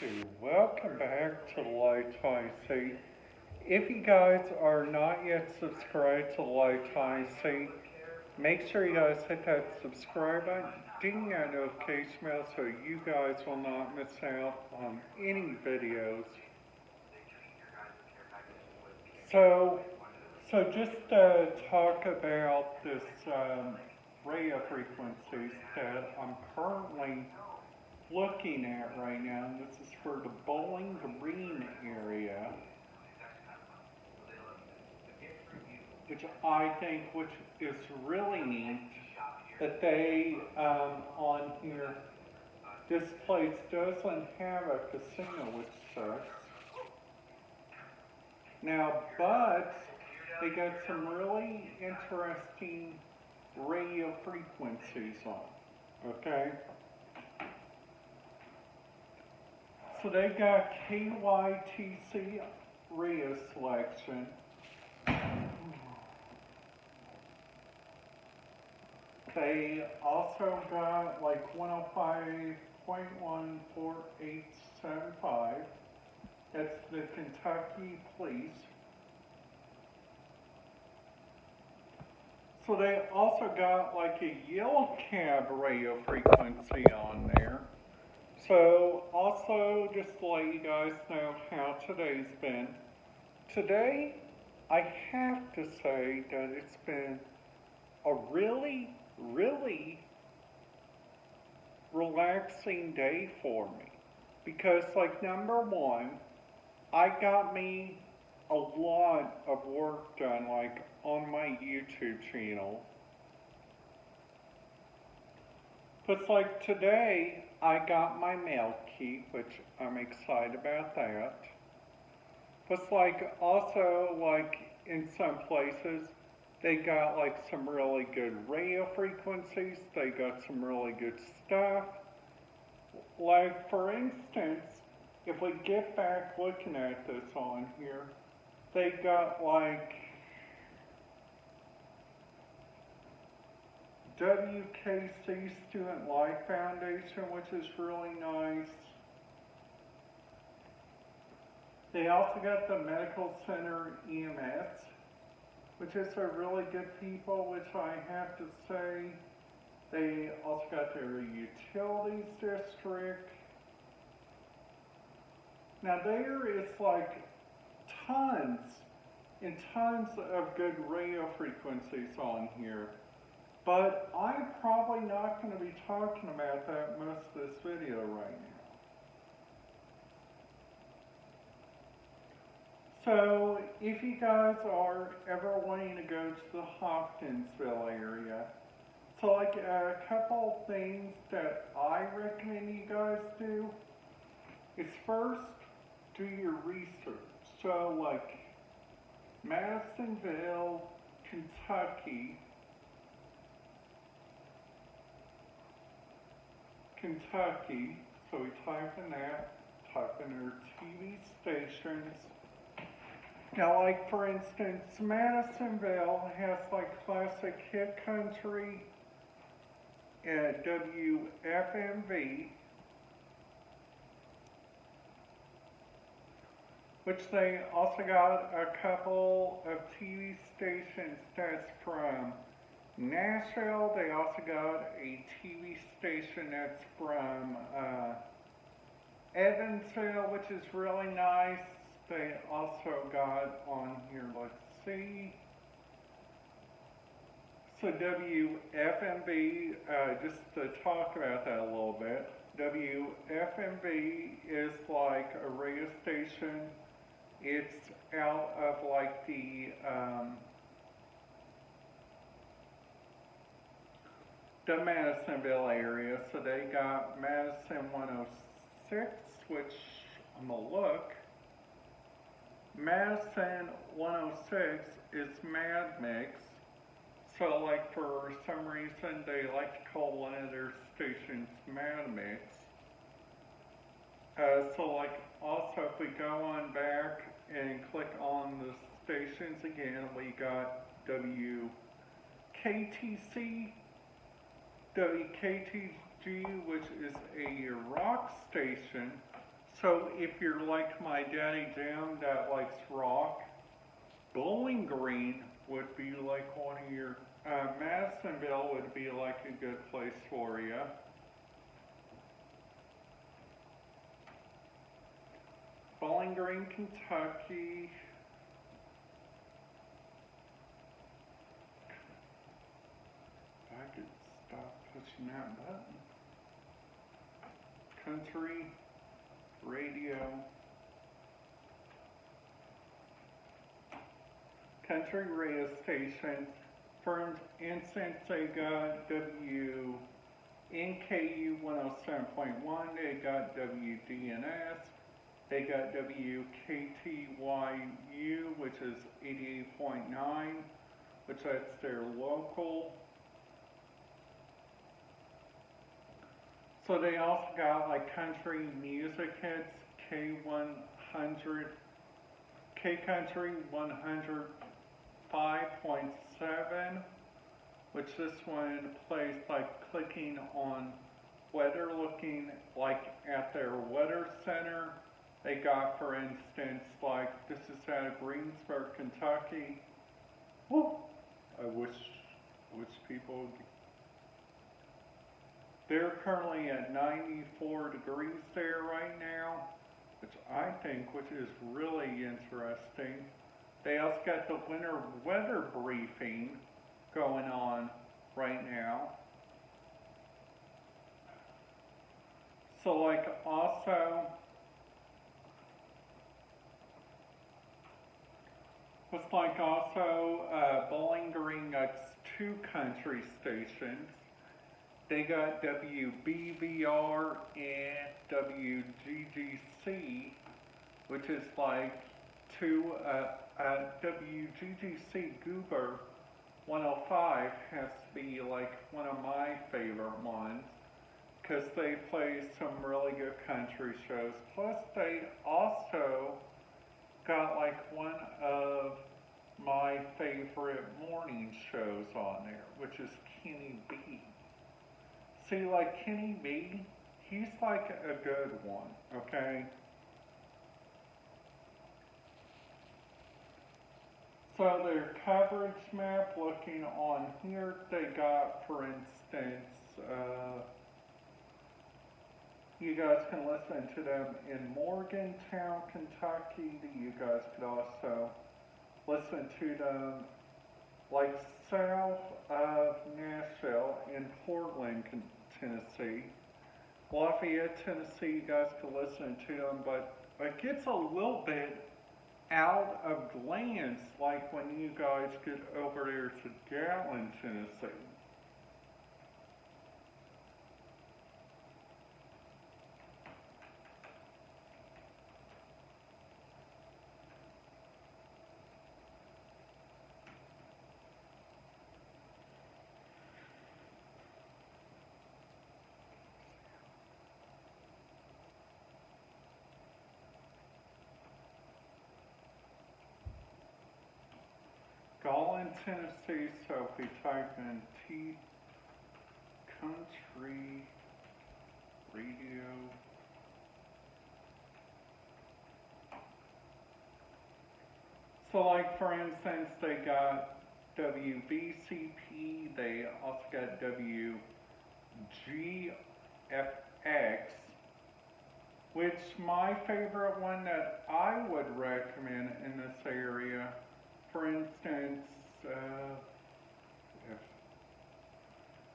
YouTube. Welcome back to the Lifetime Seat. If you guys are not yet subscribed to the Lifetime Seat, make sure you guys hit that subscribe button, ding that notification bell so you guys will not miss out on any videos. So, so just talk about this radio frequencies that I'm currently looking at right now. This is for the Bowling Green area, which is really neat that they on here. This place doesn't have a casino, which sucks. Now, but they got some really interesting radio frequencies on. Okay. So they got KYTC radio selection. They also got like 105.14875. That's the Kentucky Police. So they also got like a Yellow Cab radio frequency on there. So also just to let you guys know how today's been. Today, I have to say that it's been a really relaxing day for me. Because like number one, I got me a lot of work done like on my YouTube channel. But like today, I got my mail key, which I'm excited about that. But like also like in some places, they got like some really good radio frequencies. They got some really good stuff. Like for instance, if we get back looking at this on here, they got like WKC Student Life Foundation, which is really nice. They also got the Medical Center EMS, which is a really good people, which I have to say. They also got their utilities district. Now there is like tons and tons of good radio frequencies on here. But I'm probably not going to be talking about that most of this video right now. So, if you guys are ever wanting to go to the Hopkinsville area, so like a couple things that I recommend you guys do is first do your research. So like Madisonville, Kentucky, so we type in that, type in their TV stations. Now, like for instance, Madisonville has like classic hit country at WFMV, which they also got a couple of TV stations that's from Nashville. They also got a TV station that's from Evansville, which is really nice. They also got on here, let's see. So WFMB, just to talk about that a little bit, WFMB is like a radio station. It's out of like the Madisonville area. So they got Madison 106, which I'm gonna look. Madison 106 is Mad Mix. So like for some reason they like to call one of their stations Mad Mix. So like also if we go on back and click on the stations again, we got WKTC, WKTG, which is a rock station. So if you're like my daddy Jim that likes rock, Bowling Green would be like one of your, Madisonville would be like a good place for you. Bowling Green, Kentucky. If I could stop pushing that button. Country radio. Country radio stations. For instance, they got NKU 107.1, they got WDNS, they got WKTYU, which is 88.9, which that's their local. So they also got like country music hits, K100, K Country 105.7, which this one plays like clicking on weather, looking like at their weather center. They got, for instance, like this is out of Greensburg, Kentucky. Woo! I wish people would. They're currently at 94 degrees there right now, which is really interesting. They also got the winter weather briefing going on right now. So like also, Bowling Green got two country stations. They got WBVR and WGGC, which is like two, WGGC Goober 105 has to be like one of my favorite ones, because they play some really good country shows. Plus they also got like one of my favorite morning shows on there, which is Kenny B. See, like Kenny B, he's like a good one, okay? So their coverage map, looking on here, they got, for instance, you guys can listen to them in Morgantown, Kentucky. You guys could also listen to them like south of Nashville in Portland, Tennessee. Lafayette, Tennessee, you guys could listen to them, but it gets a little bit out of glance like when you guys get over there to Gatlin, Tennessee. Gatlin, Tennessee, so if we type in T Country Radio, so like for instance, they got WVCP, they also got WGFX, which my favorite one that I would recommend in this area, for instance,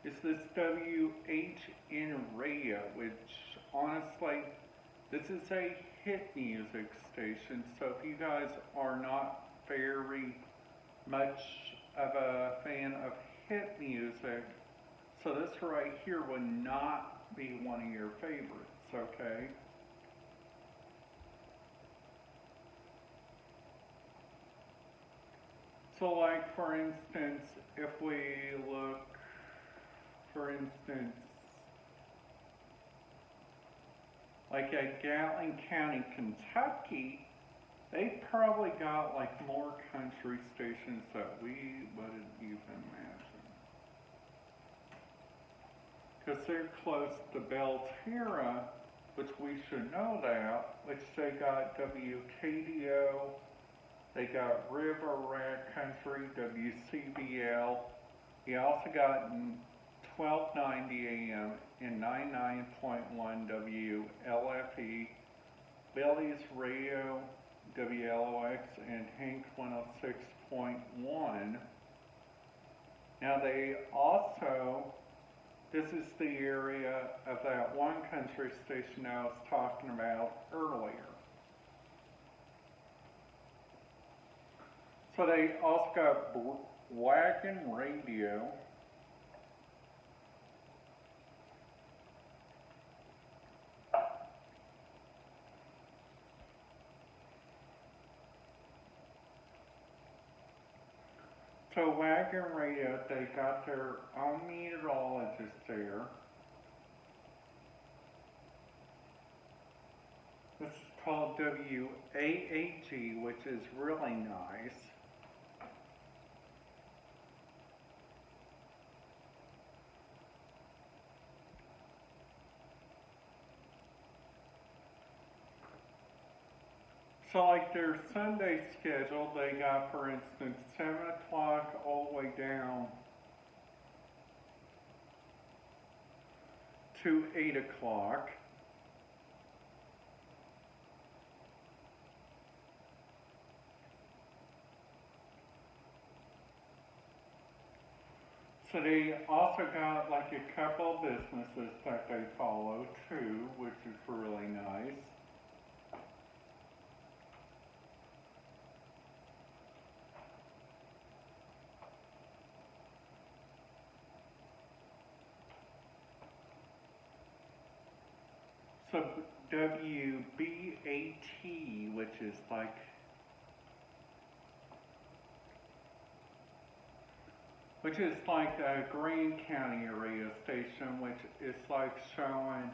is this WHN Radio, which honestly, this is a hit music station, so if you guys are not very much of a fan of hit music, so this right here would not be one of your favorites, okay? So like for instance, if we look, for instance, like at Gatlin County, Kentucky, they probably got like more country stations that we wouldn't even imagine. Because they're close to Belterra, which which we should know that, which they got WKDO, they got River Rat Country, WCBL. You also got 1290 AM and 99.1 WLFE, Billy's Radio, WLOX, and Hank 106.1. Now they also, this is the area of that one country station I was talking about earlier. So they also got Wagon Radio. So Wagon Radio, they got their own meteorologist there. This is called WAAG, which is really nice. So like their Sunday schedule, they got, for instance, 7 o'clock all the way down to 8 o'clock. So they also got like a couple of businesses that they follow too, which is really nice. So WBAT, which is like a Greene County area station, which is like showing,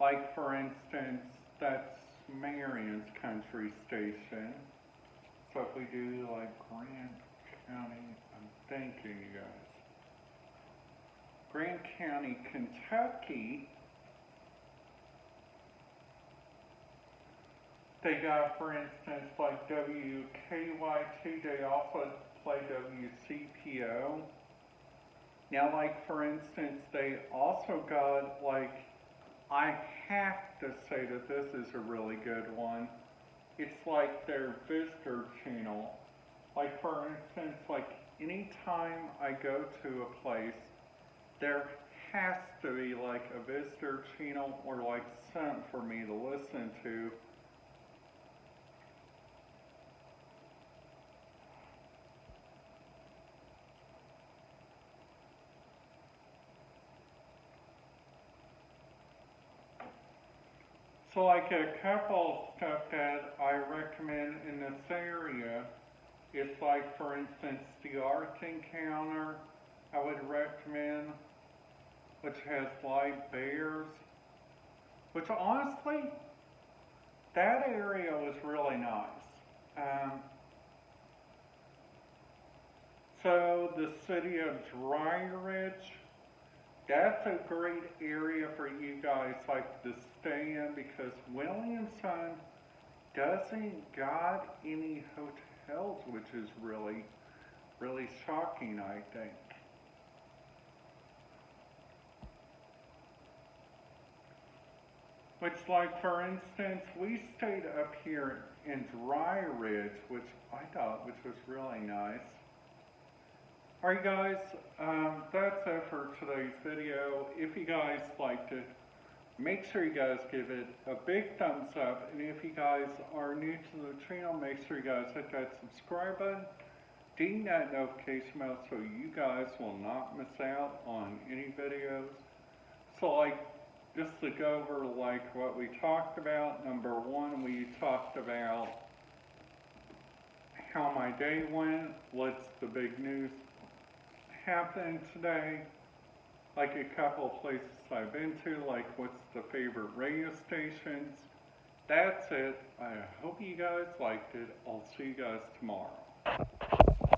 like for instance, that's Marion's country station. So if we do like Greene County, I'm thinking, you guys, Greene County, Kentucky. They got, for instance, like WKYT, they also play WCPO. Now, like, for instance, they also got, like, I have to say that this is a really good one. It's like their visitor channel. Like, for instance, like, anytime I go to a place, there has to be, like, a visitor channel or, like, something for me to listen to. So like a couple stuff that I recommend in this area is like, for instance, the Art Encounter I would recommend, which has live bears, which honestly, that area was really nice. So the city of Dry Ridge, that's a great area for you guys like to stay in because Williamson doesn't got any hotels, which is really, really shocking, I think. Which, like, for instance, we stayed up here in Dry Ridge, which I thought which was really nice. Alright guys, that's it for today's video. If you guys liked it, make sure you guys give it a big thumbs up. And if you guys are new to the channel, make sure you guys hit that subscribe button, ding that notification bell so you guys will not miss out on any videos. So like, just to go over like what we talked about, number one, we talked about how my day went, what's the big news happened today, like a couple of places I've been to, like what's the favorite radio stations. That's it. I hope you guys liked it. I'll see you guys tomorrow.